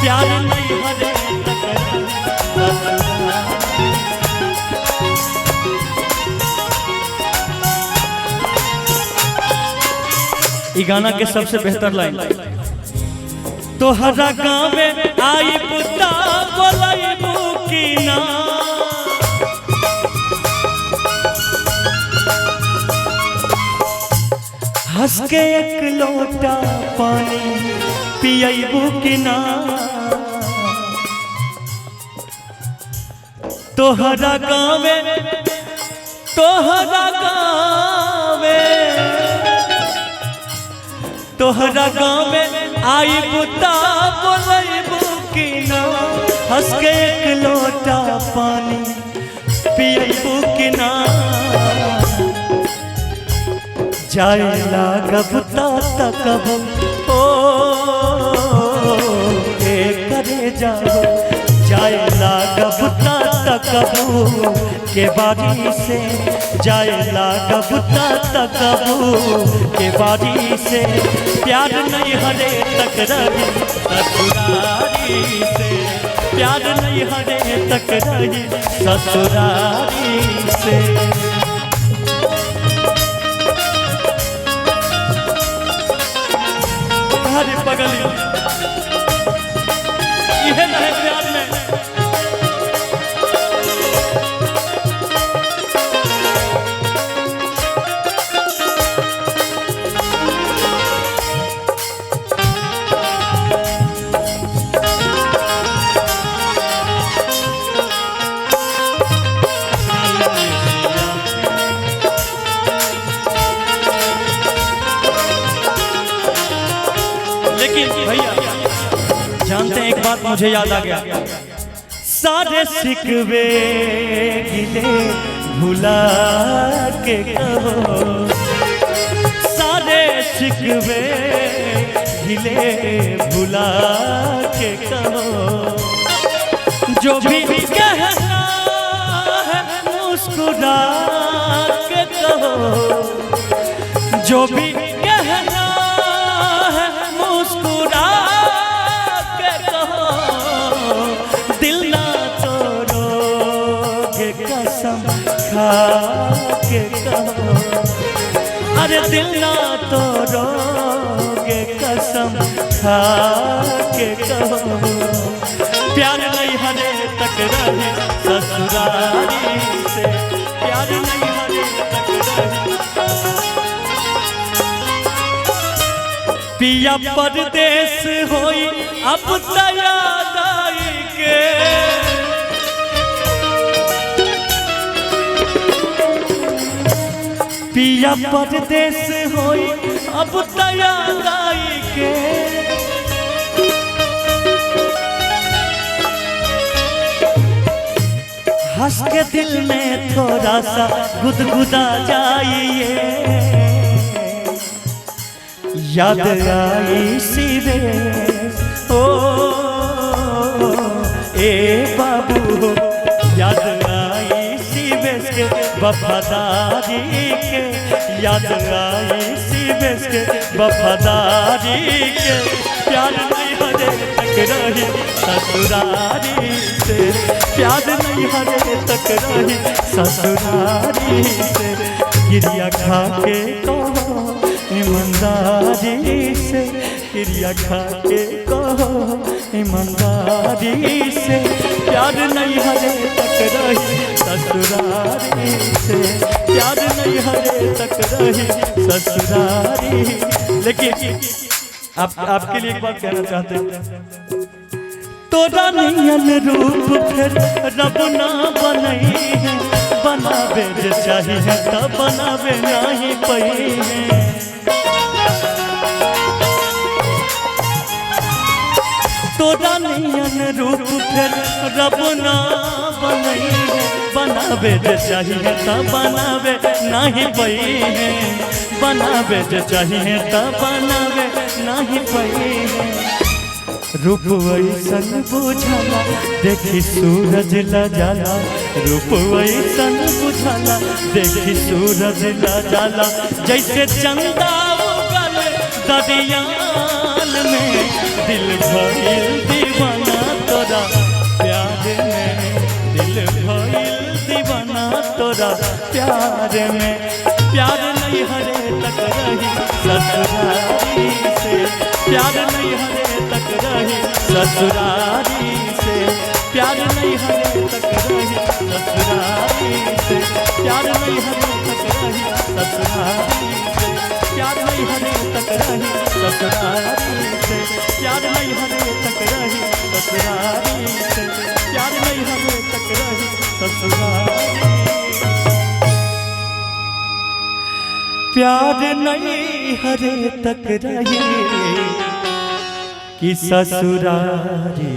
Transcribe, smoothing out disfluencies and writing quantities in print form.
प्यार नहीं हरे ये गाना के सबसे बेहतर लाइन तोहरा गाँव में आई पुता बोलाई मुकीना हंस के एक लोटा पानी पियबू कि ना तोहरा गाँव में तोहरा गाँव में आई बुता बोलबू कि ना हंस के एक लोटा पानी पियबू कि ना जाए लागब तकब ओ करे जाओ जाए लागब तकब के बारी से जाए लागब तकब के बारी से प्यार नहीं हरे तक रही ससुरारी से प्यार नहीं हरे तक रही ससुरारी से पगली यह नहीं प्यार में लेकिन भैया जानते हैं एक बात मुझे याद आ गया सारे सिकवे गिले भुला के कहो सारे सिकवे गिले भुला के कहो जो भी कहना है मुस्कुरा के कहो जो भी कहना के कहो अरे दिल ना तोड़ोगे कसम खा के कहो प्यार नहीं हरे तक रहे ससुरारी से प्यार नहीं हरे तक रहे पिया परदेस होई अब याद आई के पिया परदेस होई अब याद आई के हंस के दिल में थोड़ा सा गुदगुदा जाइए याद आई सिवे ओ ए बाबू याद आई सिवेश के वफादारी के याद आई सिवेश के वफादारी के प्यार नहीं हरे तक रही ससुरारी से प्यार नहीं हरे तक रही ससुरारी से गिरिया खा के कहो ईमानदारी से क्रिया खा के कहो ईमानदारी से प्यार नहीं हरे तक रही ससुरारी से प्यार नहीं हरे तक रही ससुरारी। लेकिन आपके लिए एक बात कहना चाहते हैं तोरा नियन रूप फिर रब ना बनई है बनावे जे चाहिए तब बनावे नहीं पई है तोरा नियन रूप फिर रब ना बनई है बनावे जे चाहिए तब बनावे नहीं पई है बनावे जे चाहिए तब बनावे नहीं पई है रूप ऐसन बुझाला देखी सूरज लजाला रूप ऐसन बुझाला देखी सूरज लजाला जैसे चंदा उगल दरियाल में दिल भइल दीवाना प्यार में, प्यार नहीं हरे तक रही ससुरारी से, प्यार नहीं हरे तक रही ससुरारी से, प्यार नहीं हरे तक रही ससुरारी से, प्यार नहीं हरे तक रही ससुरारी से, प्यार नहीं हरे तक रही ससुरारी से, प्यार नहीं हरे तक रही ससुरारी से, प्यार नहीं हरे तक रही ससुरारी। प्यार नहीं हरे तक रही कि ससुरारी।